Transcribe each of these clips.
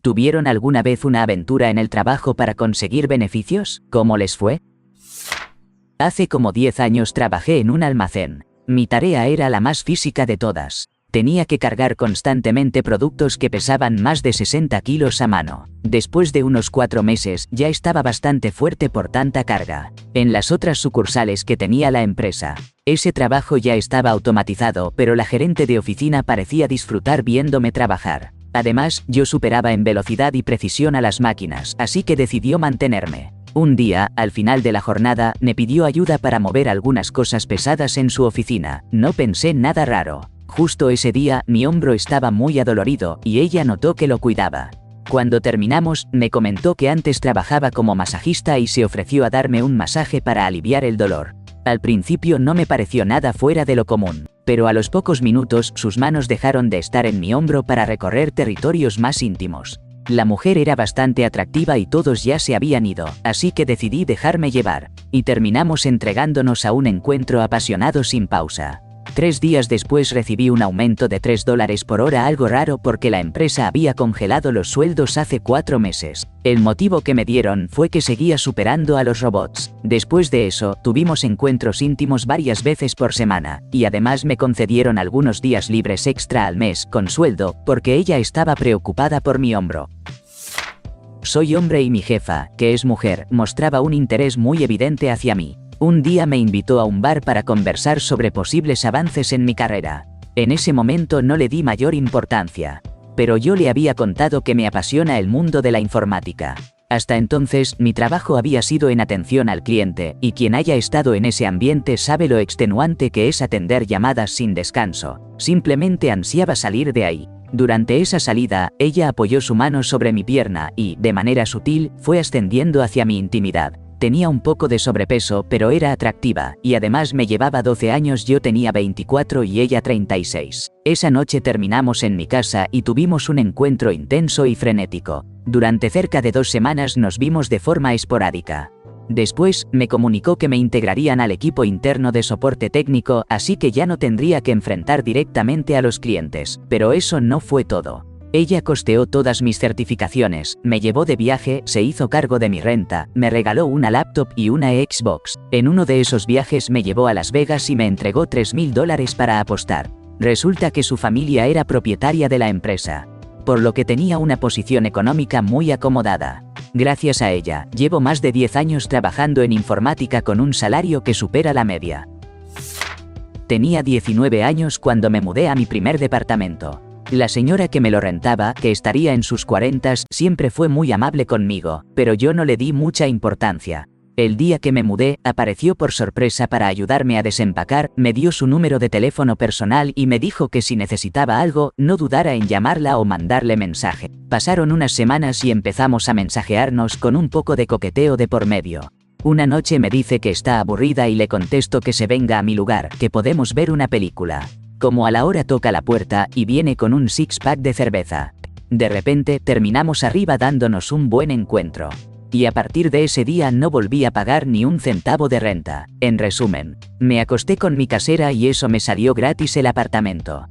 ¿Tuvieron alguna vez una aventura en el trabajo para conseguir beneficios? ¿Cómo les fue? Hace como 10 años trabajé en un almacén. Mi tarea era la más física de todas. Tenía que cargar constantemente productos que pesaban más de 60 kilos a mano. Después de unos 4 meses, ya estaba bastante fuerte por tanta carga. En las otras sucursales que tenía la empresa, ese trabajo ya estaba automatizado, pero la gerente de oficina parecía disfrutar viéndome trabajar. Además, yo superaba en velocidad y precisión a las máquinas, así que decidió mantenerme. Un día, al final de la jornada, me pidió ayuda para mover algunas cosas pesadas en su oficina. No pensé nada raro. Justo ese día, mi hombro estaba muy adolorido, y ella notó que lo cuidaba. Cuando terminamos, me comentó que antes trabajaba como masajista y se ofreció a darme un masaje para aliviar el dolor. Al principio no me pareció nada fuera de lo común, pero a los pocos minutos sus manos dejaron de estar en mi hombro para recorrer territorios más íntimos. La mujer era bastante atractiva y todos ya se habían ido, así que decidí dejarme llevar, y terminamos entregándonos a un encuentro apasionado sin pausa. 3 días después recibí un aumento de $3 por hora, algo raro porque la empresa había congelado los sueldos hace 4 meses. El motivo que me dieron fue que seguía superando a los robots. Después de eso, tuvimos encuentros íntimos varias veces por semana, y además me concedieron algunos días libres extra al mes, con sueldo, porque ella estaba preocupada por mi hombro. Soy hombre y mi jefa, que es mujer, mostraba un interés muy evidente hacia mí. Un día me invitó a un bar para conversar sobre posibles avances en mi carrera. En ese momento no le di mayor importancia, pero yo le había contado que me apasiona el mundo de la informática. Hasta entonces, mi trabajo había sido en atención al cliente, y quien haya estado en ese ambiente sabe lo extenuante que es atender llamadas sin descanso. Simplemente ansiaba salir de ahí. Durante esa salida, ella apoyó su mano sobre mi pierna y, de manera sutil, fue ascendiendo hacia mi intimidad. Tenía un poco de sobrepeso, pero era atractiva, y además me llevaba 12 años, yo tenía 24 y ella 36. Esa noche terminamos en mi casa y tuvimos un encuentro intenso y frenético. Durante cerca de 2 semanas nos vimos de forma esporádica. Después, me comunicó que me integrarían al equipo interno de soporte técnico, así que ya no tendría que enfrentar directamente a los clientes. Pero eso no fue todo. Ella costeó todas mis certificaciones, me llevó de viaje, se hizo cargo de mi renta, me regaló una laptop y una Xbox. En uno de esos viajes me llevó a Las Vegas y me entregó $3.000 para apostar. Resulta que su familia era propietaria de la empresa, por lo que tenía una posición económica muy acomodada. Gracias a ella, llevo más de 10 años trabajando en informática con un salario que supera la media. Tenía 19 años cuando me mudé a mi primer departamento. La señora que me lo rentaba, que estaría en sus 40s, siempre fue muy amable conmigo, pero yo no le di mucha importancia. El día que me mudé, apareció por sorpresa para ayudarme a desempacar, me dio su número de teléfono personal y me dijo que si necesitaba algo, no dudara en llamarla o mandarle mensaje. Pasaron unas semanas y empezamos a mensajearnos con un poco de coqueteo de por medio. Una noche me dice que está aburrida y le contesto que se venga a mi lugar, que podemos ver una película. Como a la hora toca la puerta y viene con un six-pack de cerveza. De repente, terminamos arriba dándonos un buen encuentro. Y a partir de ese día no volví a pagar ni un centavo de renta. En resumen, me acosté con mi casera y eso me salió gratis el apartamento.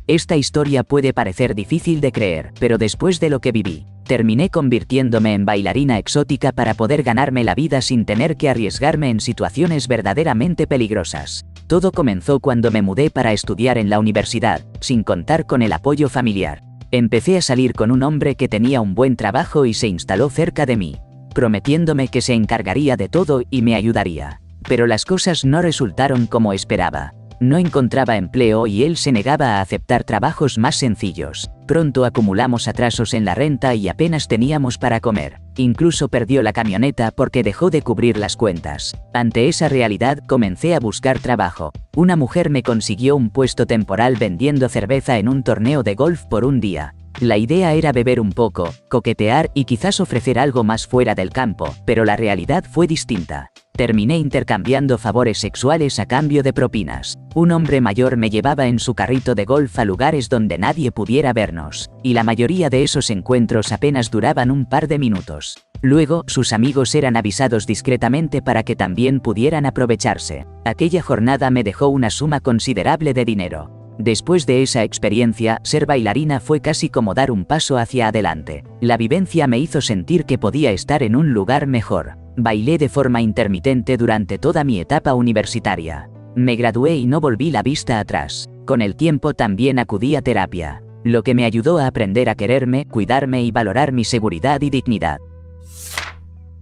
Esta historia puede parecer difícil de creer, pero después de lo que viví, terminé convirtiéndome en bailarina exótica para poder ganarme la vida sin tener que arriesgarme en situaciones verdaderamente peligrosas. Todo comenzó cuando me mudé para estudiar en la universidad, sin contar con el apoyo familiar. Empecé a salir con un hombre que tenía un buen trabajo y se instaló cerca de mí, prometiéndome que se encargaría de todo y me ayudaría. Pero las cosas no resultaron como esperaba. No encontraba empleo y él se negaba a aceptar trabajos más sencillos. Pronto acumulamos atrasos en la renta y apenas teníamos para comer. Incluso perdió la camioneta porque dejó de cubrir las cuentas. Ante esa realidad comencé a buscar trabajo. Una mujer me consiguió un puesto temporal vendiendo cerveza en un torneo de golf por un día. La idea era beber un poco, coquetear y quizás ofrecer algo más fuera del campo, pero la realidad fue distinta. Terminé intercambiando favores sexuales a cambio de propinas. Un hombre mayor me llevaba en su carrito de golf a lugares donde nadie pudiera vernos, y la mayoría de esos encuentros apenas duraban un par de minutos. Luego, sus amigos eran avisados discretamente para que también pudieran aprovecharse. Aquella jornada me dejó una suma considerable de dinero. Después de esa experiencia, ser bailarina fue casi como dar un paso hacia adelante. La vivencia me hizo sentir que podía estar en un lugar mejor. Bailé de forma intermitente durante toda mi etapa universitaria. Me gradué y no volví la vista atrás. Con el tiempo también acudí a terapia, lo que me ayudó a aprender a quererme, cuidarme y valorar mi seguridad y dignidad.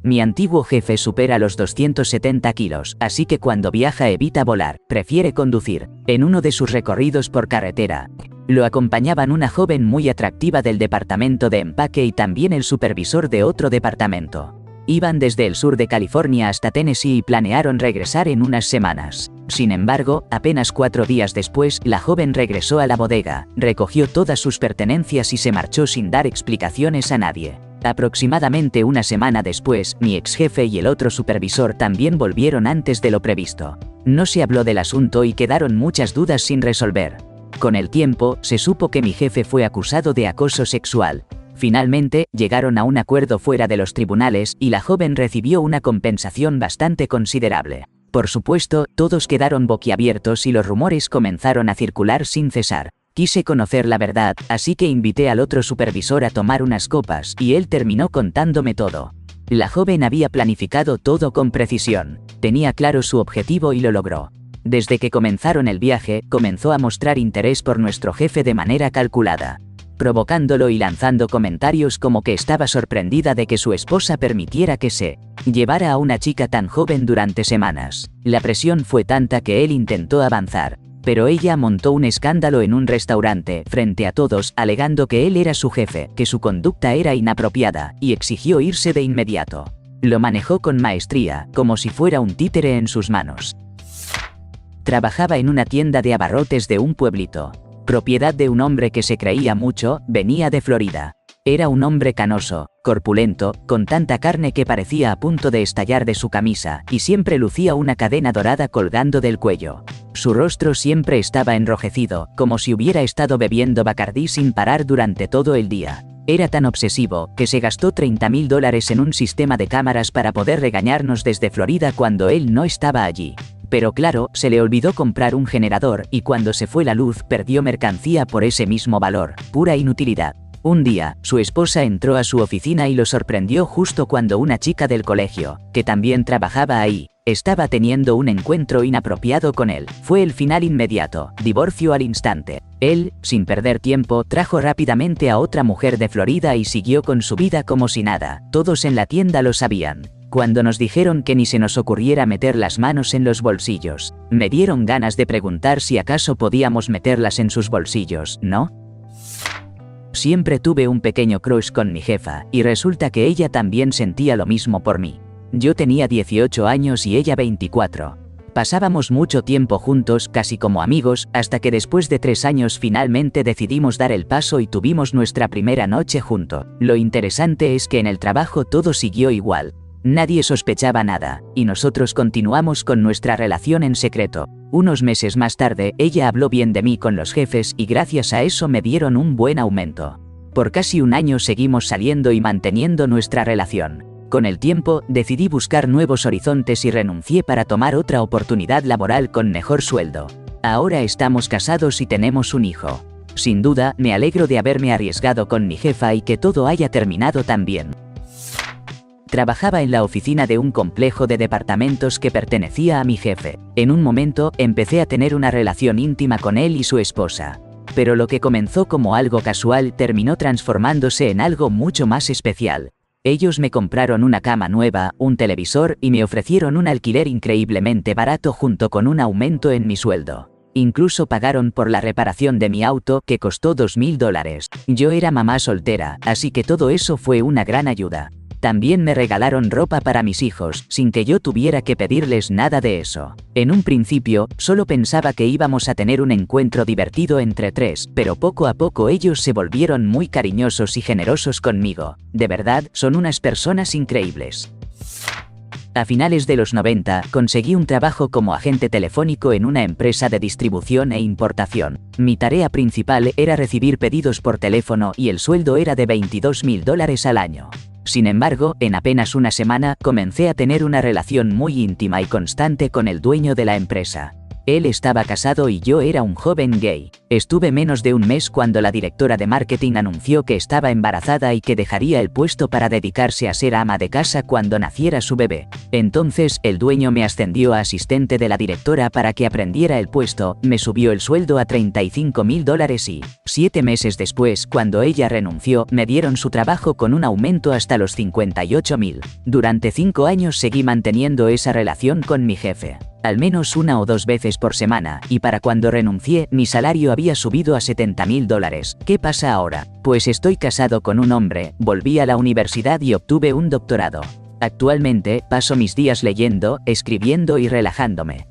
Mi antiguo jefe supera los 270 kilos, así que cuando viaja evita volar, prefiere conducir. En uno de sus recorridos por carretera, lo acompañaban una joven muy atractiva del departamento de empaque y también el supervisor de otro departamento. Iban desde el sur de California hasta Tennessee y planearon regresar en unas semanas. Sin embargo, apenas 4 días después, la joven regresó a la bodega, recogió todas sus pertenencias y se marchó sin dar explicaciones a nadie. Aproximadamente una semana después, mi ex jefe y el otro supervisor también volvieron antes de lo previsto. No se habló del asunto y quedaron muchas dudas sin resolver. Con el tiempo, se supo que mi jefe fue acusado de acoso sexual. Finalmente, llegaron a un acuerdo fuera de los tribunales y la joven recibió una compensación bastante considerable. Por supuesto, todos quedaron boquiabiertos y los rumores comenzaron a circular sin cesar. Quise conocer la verdad, así que invité al otro supervisor a tomar unas copas y él terminó contándome todo. La joven había planificado todo con precisión, tenía claro su objetivo y lo logró. Desde que comenzaron el viaje, comenzó a mostrar interés por nuestro jefe de manera calculada, provocándolo y lanzando comentarios como que estaba sorprendida de que su esposa permitiera que se llevara a una chica tan joven durante semanas. La presión fue tanta que él intentó avanzar, pero ella montó un escándalo en un restaurante, frente a todos, alegando que él era su jefe, que su conducta era inapropiada, y exigió irse de inmediato. Lo manejó con maestría, como si fuera un títere en sus manos. Trabajaba en una tienda de abarrotes de un pueblito, propiedad de un hombre que se creía mucho, venía de Florida. Era un hombre canoso, corpulento, con tanta carne que parecía a punto de estallar de su camisa, y siempre lucía una cadena dorada colgando del cuello. Su rostro siempre estaba enrojecido, como si hubiera estado bebiendo Bacardí sin parar durante todo el día. Era tan obsesivo, que se gastó $30,000 en un sistema de cámaras para poder regañarnos desde Florida cuando él no estaba allí. Pero claro, se le olvidó comprar un generador, y cuando se fue la luz perdió mercancía por ese mismo valor, pura inutilidad. Un día, su esposa entró a su oficina y lo sorprendió justo cuando una chica del colegio, que también trabajaba ahí, estaba teniendo un encuentro inapropiado con él. Fue el final inmediato, divorcio al instante. Él, sin perder tiempo, trajo rápidamente a otra mujer de Florida y siguió con su vida como si nada. Todos en la tienda lo sabían. Cuando nos dijeron que ni se nos ocurriera meter las manos en los bolsillos, me dieron ganas de preguntar si acaso podíamos meterlas en sus bolsillos, ¿no? Siempre tuve un pequeño crush con mi jefa, y resulta que ella también sentía lo mismo por mí. Yo tenía 18 años y ella 24. Pasábamos mucho tiempo juntos, casi como amigos, hasta que después de 3 años finalmente decidimos dar el paso y tuvimos nuestra primera noche juntos. Lo interesante es que en el trabajo todo siguió igual. Nadie sospechaba nada, y nosotros continuamos con nuestra relación en secreto. Unos meses más tarde, ella habló bien de mí con los jefes y gracias a eso me dieron un buen aumento. Por casi un año seguimos saliendo y manteniendo nuestra relación. Con el tiempo, decidí buscar nuevos horizontes y renuncié para tomar otra oportunidad laboral con mejor sueldo. Ahora estamos casados y tenemos un hijo. Sin duda, me alegro de haberme arriesgado con mi jefa y que todo haya terminado tan bien. Trabajaba en la oficina de un complejo de departamentos que pertenecía a mi jefe. En un momento, empecé a tener una relación íntima con él y su esposa. Pero lo que comenzó como algo casual terminó transformándose en algo mucho más especial. Ellos me compraron una cama nueva, un televisor y me ofrecieron un alquiler increíblemente barato junto con un aumento en mi sueldo. Incluso pagaron por la reparación de mi auto, que costó $2,000. Yo era mamá soltera, así que todo eso fue una gran ayuda. También me regalaron ropa para mis hijos, sin que yo tuviera que pedirles nada de eso. En un principio, solo pensaba que íbamos a tener un encuentro divertido entre 3, pero poco a poco ellos se volvieron muy cariñosos y generosos conmigo. De verdad, son unas personas increíbles. A finales de los 90, conseguí un trabajo como agente telefónico en una empresa de distribución e importación. Mi tarea principal era recibir pedidos por teléfono y el sueldo era de $22,000 al año. Sin embargo, en apenas una semana, comencé a tener una relación muy íntima y constante con el dueño de la empresa. Él estaba casado y yo era un joven gay. Estuve menos de un mes cuando la directora de marketing anunció que estaba embarazada y que dejaría el puesto para dedicarse a ser ama de casa cuando naciera su bebé. Entonces, el dueño me ascendió a asistente de la directora para que aprendiera el puesto, me subió el sueldo a $35.000 y, 7 meses después, cuando ella renunció, me dieron su trabajo con un aumento hasta los 58.000. Durante 5 años seguí manteniendo esa relación con mi jefe. Al menos 1 o 2 veces por semana, y para cuando renuncié, mi salario había subido a $70.000. ¿Qué pasa ahora? Pues estoy casado con un hombre, volví a la universidad y obtuve un doctorado. Actualmente, paso mis días leyendo, escribiendo y relajándome.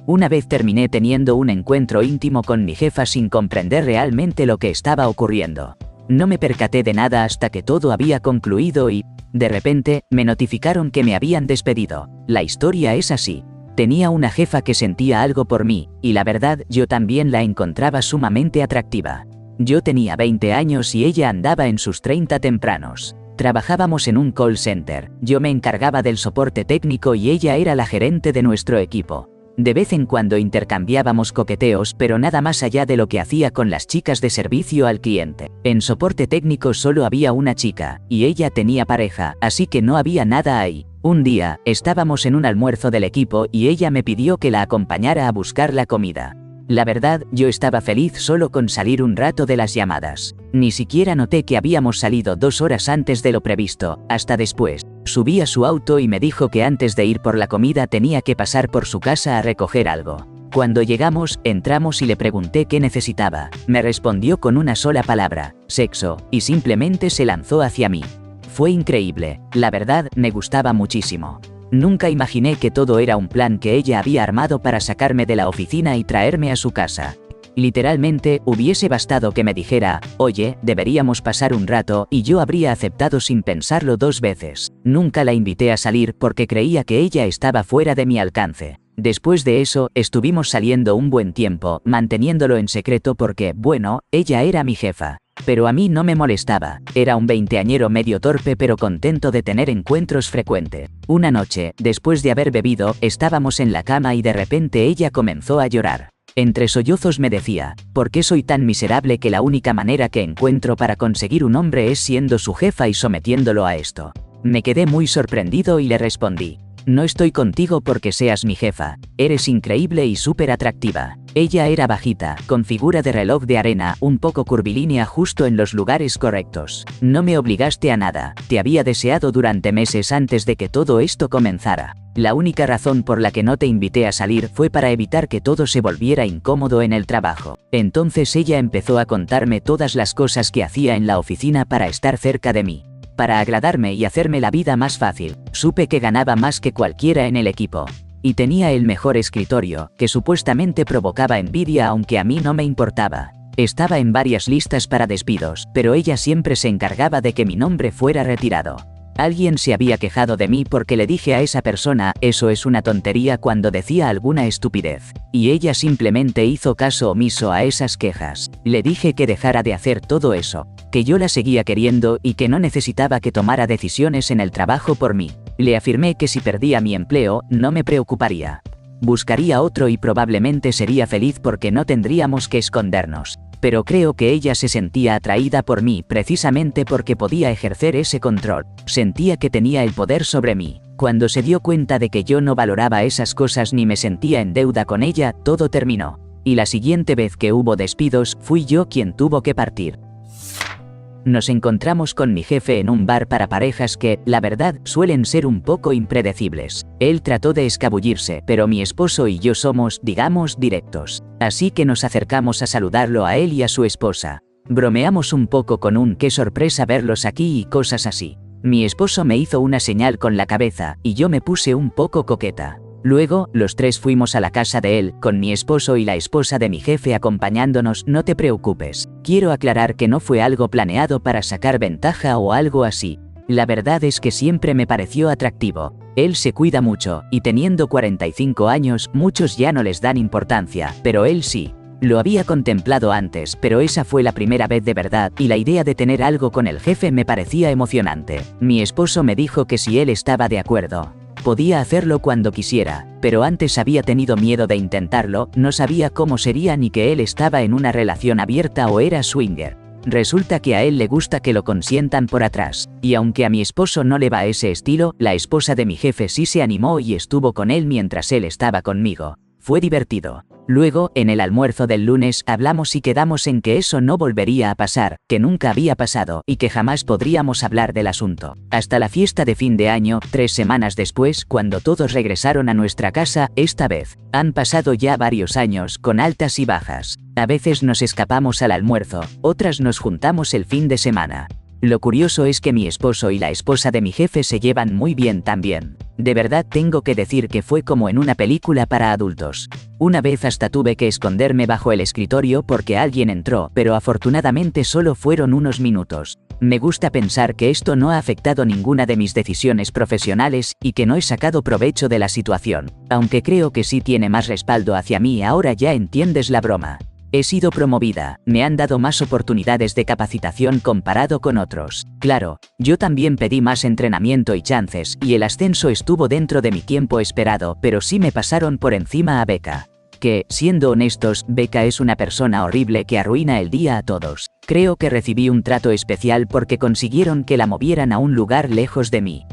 Una vez terminé teniendo un encuentro íntimo con mi jefa sin comprender realmente lo que estaba ocurriendo. No me percaté de nada hasta que todo había concluido y, de repente, me notificaron que me habían despedido. La historia es así. Tenía una jefa que sentía algo por mí, y la verdad, yo también la encontraba sumamente atractiva. Yo tenía 20 años y ella andaba en sus 30 tempranos. Trabajábamos en un call center, yo me encargaba del soporte técnico y ella era la gerente de nuestro equipo. De vez en cuando intercambiábamos coqueteos, pero nada más allá de lo que hacía con las chicas de servicio al cliente. En soporte técnico solo había una chica, y ella tenía pareja, así que no había nada ahí. Un día, estábamos en un almuerzo del equipo y ella me pidió que la acompañara a buscar la comida. La verdad, yo estaba feliz solo con salir un rato de las llamadas. Ni siquiera noté que habíamos salido 2 horas antes de lo previsto, hasta después. Subí a su auto y me dijo que antes de ir por la comida tenía que pasar por su casa a recoger algo. Cuando llegamos, entramos y le pregunté qué necesitaba. Me respondió con una sola palabra, sexo, y simplemente se lanzó hacia mí. Fue increíble, la verdad, me gustaba muchísimo. Nunca imaginé que todo era un plan que ella había armado para sacarme de la oficina y traerme a su casa. Literalmente, hubiese bastado que me dijera, oye, deberíamos pasar un rato, y yo habría aceptado sin pensarlo 2 veces. Nunca la invité a salir porque creía que ella estaba fuera de mi alcance. Después de eso, estuvimos saliendo un buen tiempo, manteniéndolo en secreto porque, bueno, ella era mi jefa. Pero a mí no me molestaba, era un veinteañero medio torpe pero contento de tener encuentros frecuentes. Una noche, después de haber bebido, estábamos en la cama y de repente ella comenzó a llorar. Entre sollozos me decía, ¿por qué soy tan miserable que la única manera que encuentro para conseguir un hombre es siendo su jefa y sometiéndolo a esto? Me quedé muy sorprendido y le respondí, no estoy contigo porque seas mi jefa, eres increíble y súper atractiva. Ella era bajita, con figura de reloj de arena, un poco curvilínea justo en los lugares correctos. No me obligaste a nada, te había deseado durante meses antes de que todo esto comenzara. La única razón por la que no te invité a salir fue para evitar que todo se volviera incómodo en el trabajo. Entonces ella empezó a contarme todas las cosas que hacía en la oficina para estar cerca de mí. Para agradarme y hacerme la vida más fácil. Supe que ganaba más que cualquiera en el equipo. Y tenía el mejor escritorio, que supuestamente provocaba envidia aunque a mí no me importaba. Estaba en varias listas para despidos, pero ella siempre se encargaba de que mi nombre fuera retirado. Alguien se había quejado de mí porque le dije a esa persona, eso es una tontería cuando decía alguna estupidez. Y ella simplemente hizo caso omiso a esas quejas. Le dije que dejara de hacer todo eso, que yo la seguía queriendo y que no necesitaba que tomara decisiones en el trabajo por mí. Le afirmé que si perdía mi empleo, no me preocuparía. Buscaría otro y probablemente sería feliz porque no tendríamos que escondernos. Pero creo que ella se sentía atraída por mí precisamente porque podía ejercer ese control. Sentía que tenía el poder sobre mí. Cuando se dio cuenta de que yo no valoraba esas cosas ni me sentía en deuda con ella, todo terminó. Y la siguiente vez que hubo despidos, fui yo quien tuvo que partir. Nos encontramos con mi jefe en un bar para parejas que, la verdad, suelen ser un poco impredecibles. Él trató de escabullirse, pero mi esposo y yo somos, digamos, directos. Así que nos acercamos a saludarlo a él y a su esposa. Bromeamos un poco con un «qué sorpresa verlos aquí» y cosas así. Mi esposo me hizo una señal con la cabeza, y yo me puse un poco coqueta. Luego, los 3 fuimos a la casa de él, con mi esposo y la esposa de mi jefe acompañándonos. No te preocupes. Quiero aclarar que no fue algo planeado para sacar ventaja o algo así. La verdad es que siempre me pareció atractivo. Él se cuida mucho, y teniendo 45 años, muchos ya no les dan importancia, pero él sí. Lo había contemplado antes, pero esa fue la primera vez de verdad, y la idea de tener algo con el jefe me parecía emocionante. Mi esposo me dijo que si él estaba de acuerdo. Podía hacerlo cuando quisiera, pero antes había tenido miedo de intentarlo, no sabía cómo sería ni que él estaba en una relación abierta o era swinger. Resulta que a él le gusta que lo consientan por atrás, y aunque a mi esposo no le va ese estilo, la esposa de mi jefe sí se animó y estuvo con él mientras él estaba conmigo. Fue divertido. Luego, en el almuerzo del lunes, hablamos y quedamos en que eso no volvería a pasar, que nunca había pasado y que jamás podríamos hablar del asunto. Hasta la fiesta de fin de año, 3 semanas después, cuando todos regresaron a nuestra casa, esta vez. Han pasado ya varios años, con altas y bajas. A veces nos escapamos al almuerzo, otras nos juntamos el fin de semana. Lo curioso es que mi esposo y la esposa de mi jefe se llevan muy bien también. De verdad tengo que decir que fue como en una película para adultos. Una vez hasta tuve que esconderme bajo el escritorio porque alguien entró, pero afortunadamente solo fueron unos minutos. Me gusta pensar que esto no ha afectado ninguna de mis decisiones profesionales y que no he sacado provecho de la situación, aunque creo que sí tiene más respaldo hacia mí. Ahora ya entiendes la broma. He sido promovida, me han dado más oportunidades de capacitación comparado con otros. Claro, yo también pedí más entrenamiento y chances, y el ascenso estuvo dentro de mi tiempo esperado, pero sí me pasaron por encima a Becca. Que, siendo honestos, Becca es una persona horrible que arruina el día a todos. Creo que recibí un trato especial porque consiguieron que la movieran a un lugar lejos de mí.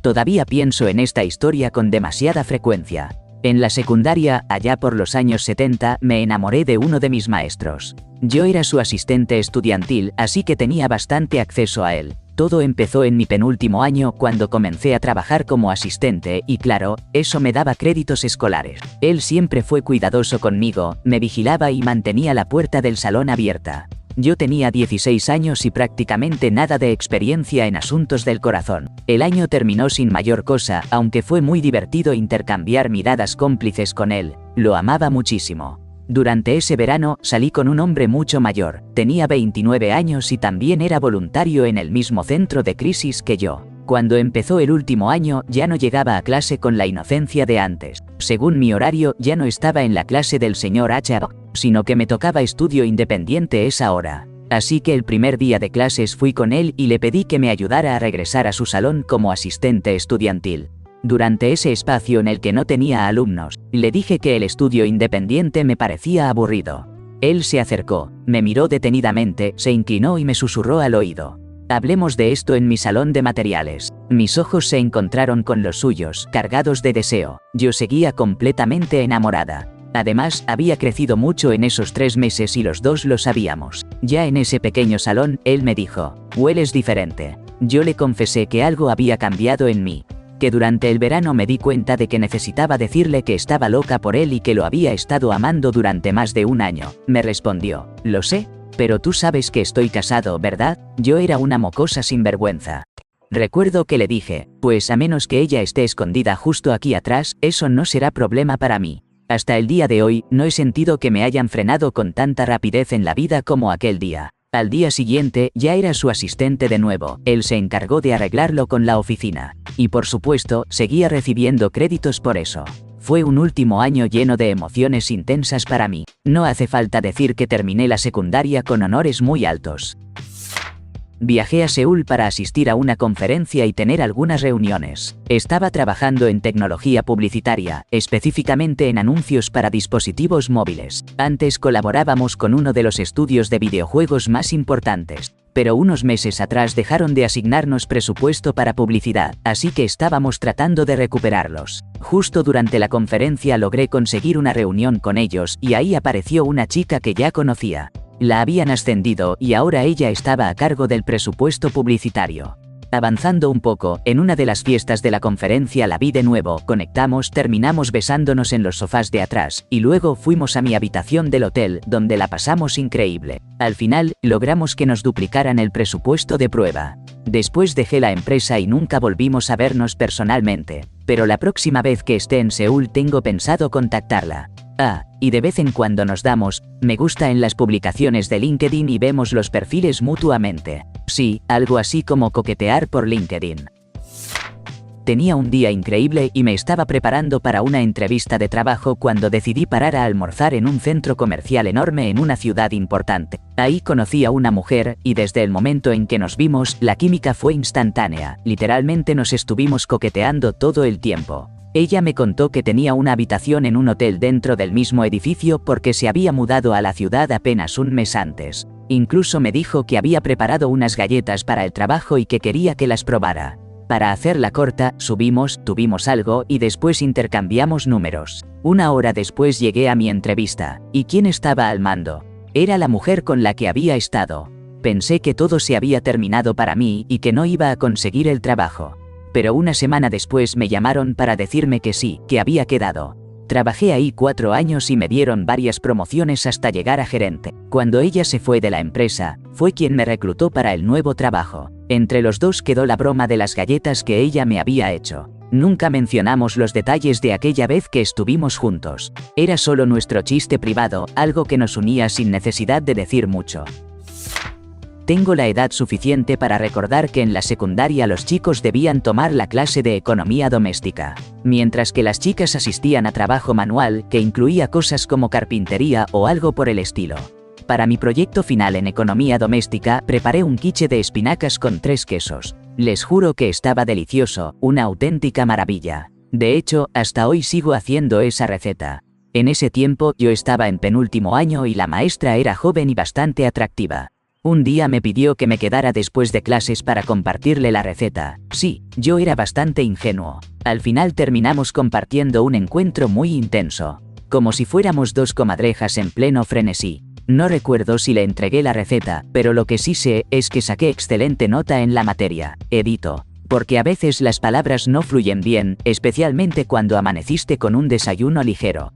Todavía pienso en esta historia con demasiada frecuencia. En la secundaria, allá por los años 70, me enamoré de uno de mis maestros. Yo era su asistente estudiantil, así que tenía bastante acceso a él. Todo empezó en mi penúltimo año cuando comencé a trabajar como asistente y claro, eso me daba créditos escolares. Él siempre fue cuidadoso conmigo, me vigilaba y mantenía la puerta del salón abierta. Yo tenía 16 años y prácticamente nada de experiencia en asuntos del corazón. El año terminó sin mayor cosa, aunque fue muy divertido intercambiar miradas cómplices con él. Lo amaba muchísimo. Durante ese verano salí con un hombre mucho mayor, tenía 29 años y también era voluntario en el mismo centro de crisis que yo. Cuando empezó el último año ya no llegaba a clase con la inocencia de antes. Según mi horario ya no estaba en la clase del señor H, sino que me tocaba estudio independiente esa hora. Así que el primer día de clases fui con él y le pedí que me ayudara a regresar a su salón como asistente estudiantil. Durante ese espacio en el que no tenía alumnos, le dije que el estudio independiente me parecía aburrido. Él se acercó, me miró detenidamente, se inclinó y me susurró al oído: hablemos de esto en mi salón de materiales. Mis ojos se encontraron con los suyos, cargados de deseo. Yo seguía completamente enamorada. Además, había crecido mucho en esos 3 meses y los dos lo sabíamos. Ya en ese pequeño salón, él me dijo: hueles diferente. Yo le confesé que algo había cambiado en mí. Que durante el verano me di cuenta de que necesitaba decirle que estaba loca por él y que lo había estado amando durante más de un año. Me respondió: lo sé, pero tú sabes que estoy casado, ¿verdad? Yo era una mocosa sinvergüenza. Recuerdo que le dije: pues a menos que ella esté escondida justo aquí atrás, eso no será problema para mí. Hasta el día de hoy, no he sentido que me hayan frenado con tanta rapidez en la vida como aquel día. Al día siguiente, ya era su asistente de nuevo, él se encargó de arreglarlo con la oficina. Y por supuesto, seguía recibiendo créditos por eso. Fue un último año lleno de emociones intensas para mí. No hace falta decir que terminé la secundaria con honores muy altos. Viajé a Seúl para asistir a una conferencia y tener algunas reuniones. Estaba trabajando en tecnología publicitaria, específicamente en anuncios para dispositivos móviles. Antes colaborábamos con uno de los estudios de videojuegos más importantes, pero unos meses atrás dejaron de asignarnos presupuesto para publicidad, así que estábamos tratando de recuperarlos. Justo durante la conferencia logré conseguir una reunión con ellos y ahí apareció una chica que ya conocía. La habían ascendido y ahora ella estaba a cargo del presupuesto publicitario. Avanzando un poco, en una de las fiestas de la conferencia la vi de nuevo, conectamos, terminamos besándonos en los sofás de atrás, y luego fuimos a mi habitación del hotel, donde la pasamos increíble. Al final, logramos que nos duplicaran el presupuesto de prueba. Después dejé la empresa y nunca volvimos a vernos personalmente, pero la próxima vez que esté en Seúl tengo pensado contactarla. Y de vez en cuando nos damos me gusta en las publicaciones de LinkedIn y vemos los perfiles mutuamente. Sí, algo así como coquetear por LinkedIn. Tenía un día increíble y me estaba preparando para una entrevista de trabajo cuando decidí parar a almorzar en un centro comercial enorme en una ciudad importante. Ahí conocí a una mujer y desde el momento en que nos vimos, la química fue instantánea. Literalmente nos estuvimos coqueteando todo el tiempo. Ella me contó que tenía una habitación en un hotel dentro del mismo edificio porque se había mudado a la ciudad apenas un mes antes. Incluso me dijo que había preparado unas galletas para el trabajo y que quería que las probara. Para hacerla corta, subimos, tuvimos algo y después intercambiamos números. Una hora después llegué a mi entrevista. ¿Y quién estaba al mando? Era la mujer con la que había estado. Pensé que todo se había terminado para mí y que no iba a conseguir el trabajo. Pero una semana después me llamaron para decirme que sí, que había quedado. Trabajé ahí 4 años y me dieron varias promociones hasta llegar a gerente. Cuando ella se fue de la empresa, fue quien me reclutó para el nuevo trabajo. Entre los dos quedó la broma de las galletas que ella me había hecho. Nunca mencionamos los detalles de aquella vez que estuvimos juntos. Era solo nuestro chiste privado, algo que nos unía sin necesidad de decir mucho. Tengo la edad suficiente para recordar que en la secundaria los chicos debían tomar la clase de economía doméstica, mientras que las chicas asistían a trabajo manual que incluía cosas como carpintería o algo por el estilo. Para mi proyecto final en economía doméstica preparé un quiche de espinacas con 3 quesos. Les juro que estaba delicioso, una auténtica maravilla. De hecho, hasta hoy sigo haciendo esa receta. En ese tiempo yo estaba en penúltimo año y la maestra era joven y bastante atractiva. Un día me pidió que me quedara después de clases para compartirle la receta. Sí, yo era bastante ingenuo. Al final terminamos compartiendo un encuentro muy intenso. Como si fuéramos 2 comadrejas en pleno frenesí. No recuerdo si le entregué la receta, pero lo que sí sé es que saqué excelente nota en la materia. Edito. Porque a veces las palabras no fluyen bien, especialmente cuando amaneciste con un desayuno ligero.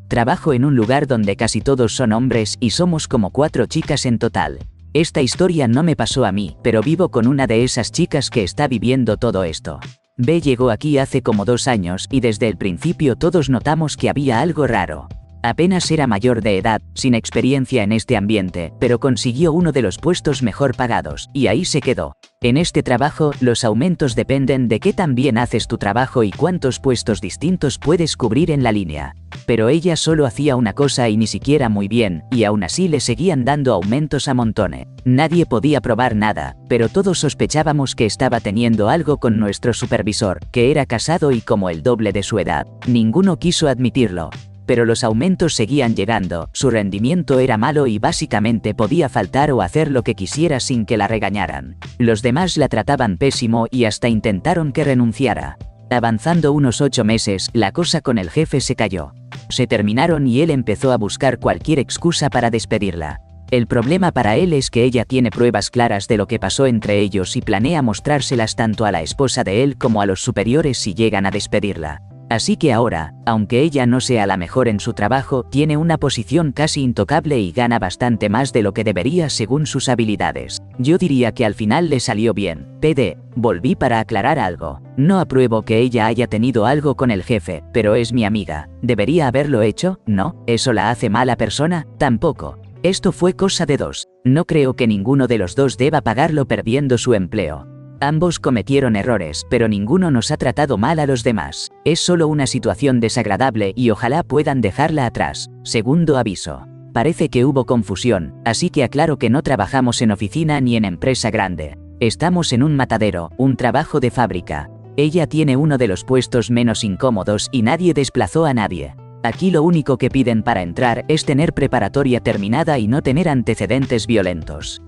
Trabajo en un lugar donde casi todos son hombres y somos como 4 chicas en total. Esta historia no me pasó a mí, pero vivo con una de esas chicas que está viviendo todo esto. B llegó aquí hace como 2 años y desde el principio todos notamos que había algo raro. Apenas era mayor de edad, sin experiencia en este ambiente, pero consiguió uno de los puestos mejor pagados, y ahí se quedó. En este trabajo, los aumentos dependen de qué tan bien haces tu trabajo y cuántos puestos distintos puedes cubrir en la línea. Pero ella solo hacía una cosa y ni siquiera muy bien, y aún así le seguían dando aumentos a montones. Nadie podía probar nada, pero todos sospechábamos que estaba teniendo algo con nuestro supervisor, que era casado y como el doble de su edad. Ninguno quiso admitirlo. Pero los aumentos seguían llegando, su rendimiento era malo y básicamente podía faltar o hacer lo que quisiera sin que la regañaran. Los demás la trataban pésimo y hasta intentaron que renunciara. Avanzando unos 8 meses, la cosa con el jefe se cayó. Se terminaron y él empezó a buscar cualquier excusa para despedirla. El problema para él es que ella tiene pruebas claras de lo que pasó entre ellos y planea mostrárselas tanto a la esposa de él como a los superiores si llegan a despedirla. Así que ahora, aunque ella no sea la mejor en su trabajo, tiene una posición casi intocable y gana bastante más de lo que debería según sus habilidades. Yo diría que al final le salió bien. PD, volví para aclarar algo. No apruebo que ella haya tenido algo con el jefe, pero es mi amiga. ¿Debería haberlo hecho? No. ¿Eso la hace mala persona? Tampoco. Esto fue cosa de 2. No creo que ninguno de los dos deba pagarlo perdiendo su empleo. Ambos cometieron errores, pero ninguno nos ha tratado mal a los demás. Es solo una situación desagradable y ojalá puedan dejarla atrás. Segundo aviso. Parece que hubo confusión, así que aclaro que no trabajamos en oficina ni en empresa grande. Estamos en un matadero, un trabajo de fábrica. Ella tiene uno de los puestos menos incómodos y nadie desplazó a nadie. Aquí lo único que piden para entrar es tener preparatoria terminada y no tener antecedentes violentos.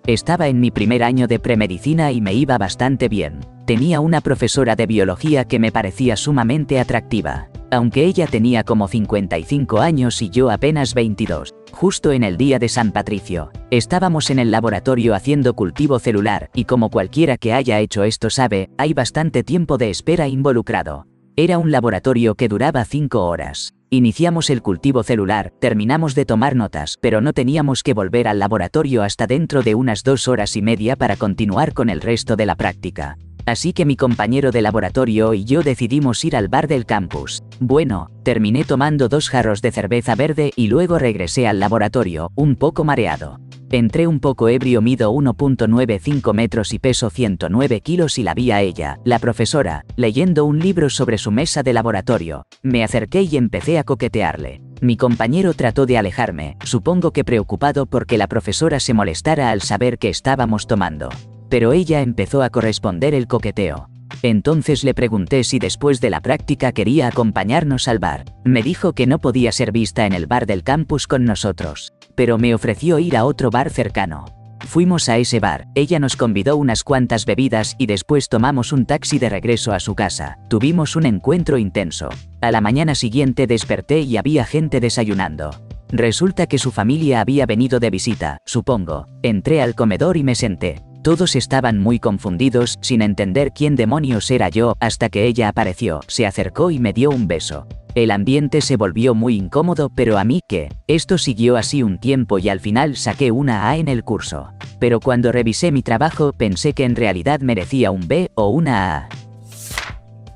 Estaba en mi primer año de premedicina y me iba bastante bien. Tenía una profesora de biología que me parecía sumamente atractiva, aunque ella tenía como 55 años y yo apenas 22. Justo en el día de San Patricio, estábamos en el laboratorio haciendo cultivo celular y como cualquiera que haya hecho esto sabe, hay bastante tiempo de espera involucrado. Era un laboratorio que duraba 5 horas. Iniciamos el cultivo celular, terminamos de tomar notas, pero no teníamos que volver al laboratorio hasta dentro de unas 2 horas y media para continuar con el resto de la práctica. Así que mi compañero de laboratorio y yo decidimos ir al bar del campus. Bueno, terminé tomando 2 jarros de cerveza verde y luego regresé al laboratorio, un poco mareado. Entré un poco ebrio, mido 1,95 metros y peso 109 kilos y la vi a ella, la profesora, leyendo un libro sobre su mesa de laboratorio. Me acerqué y empecé a coquetearle. Mi compañero trató de alejarme, supongo que preocupado porque la profesora se molestara al saber que estábamos tomando. Pero ella empezó a corresponder el coqueteo. Entonces le pregunté si después de la práctica quería acompañarnos al bar. Me dijo que no podía ser vista en el bar del campus con nosotros, pero me ofreció ir a otro bar cercano. Fuimos a ese bar, ella nos convidó unas cuantas bebidas y después tomamos un taxi de regreso a su casa. Tuvimos un encuentro intenso. A la mañana siguiente desperté y había gente desayunando. Resulta que su familia había venido de visita, supongo. Entré al comedor y me senté. Todos estaban muy confundidos, sin entender quién demonios era yo, hasta que ella apareció, se acercó y me dio un beso. El ambiente se volvió muy incómodo, pero a mí ¿qué? Esto siguió así un tiempo y al final saqué una A en el curso. Pero cuando revisé mi trabajo pensé que en realidad merecía un B o una A.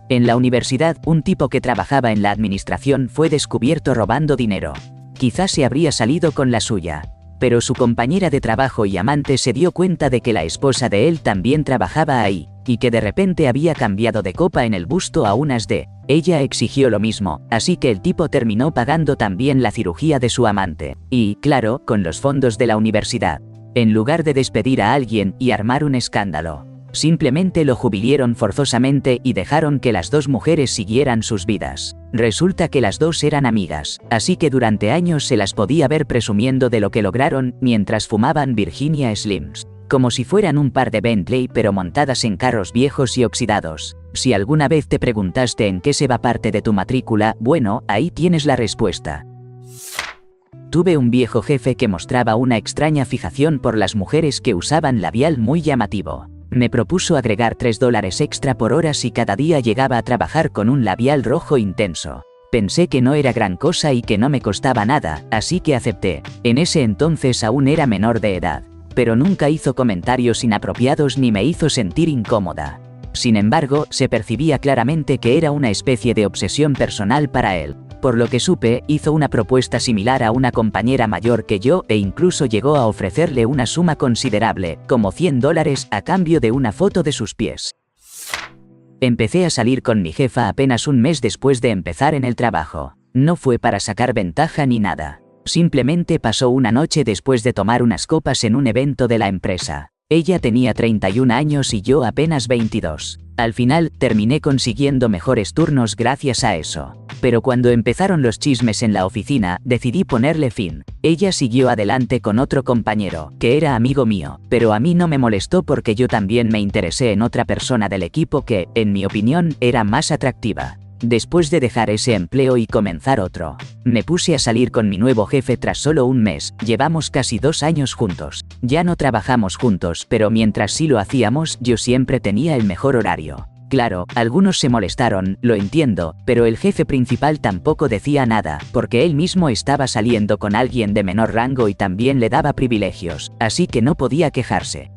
En la universidad, un tipo que trabajaba en la administración fue descubierto robando dinero. Quizás se habría salido con la suya. Pero su compañera de trabajo y amante se dio cuenta de que la esposa de él también trabajaba ahí, y que de repente había cambiado de copa en el busto a unas D. Ella exigió lo mismo, así que el tipo terminó pagando también la cirugía de su amante. Y, claro, con los fondos de la universidad. En lugar de despedir a alguien y armar un escándalo, simplemente lo jubilaron forzosamente y dejaron que las 2 mujeres siguieran sus vidas. Resulta que las 2 eran amigas, así que durante años se las podía ver presumiendo de lo que lograron mientras fumaban Virginia Slims. Como si fueran un par de Bentley pero montadas en carros viejos y oxidados. Si alguna vez te preguntaste en qué se va parte de tu matrícula, bueno, ahí tienes la respuesta. Tuve un viejo jefe que mostraba una extraña fijación por las mujeres que usaban labial muy llamativo. Me propuso agregar $3 extra por hora si cada día llegaba a trabajar con un labial rojo intenso. Pensé que no era gran cosa y que no me costaba nada, así que acepté. En ese entonces aún era menor de edad, pero nunca hizo comentarios inapropiados ni me hizo sentir incómoda. Sin embargo, se percibía claramente que era una especie de obsesión personal para él. Por lo que supe, hizo una propuesta similar a una compañera mayor que yo e incluso llegó a ofrecerle una suma considerable, como $100, a cambio de una foto de sus pies. Empecé a salir con mi jefa apenas un mes después de empezar en el trabajo. No fue para sacar ventaja ni nada. Simplemente pasó una noche después de tomar unas copas en un evento de la empresa. Ella tenía 31 años y yo apenas 22. Al final, terminé consiguiendo mejores turnos gracias a eso. Pero cuando empezaron los chismes en la oficina, decidí ponerle fin. Ella siguió adelante con otro compañero, que era amigo mío, pero a mí no me molestó porque yo también me interesé en otra persona del equipo que, en mi opinión, era más atractiva. Después de dejar ese empleo y comenzar otro, me puse a salir con mi nuevo jefe tras solo un mes. Llevamos casi 2 años juntos. Ya no trabajamos juntos, pero mientras sí lo hacíamos, yo siempre tenía el mejor horario. Claro, algunos se molestaron, lo entiendo, pero el jefe principal tampoco decía nada, porque él mismo estaba saliendo con alguien de menor rango y también le daba privilegios, así que no podía quejarse.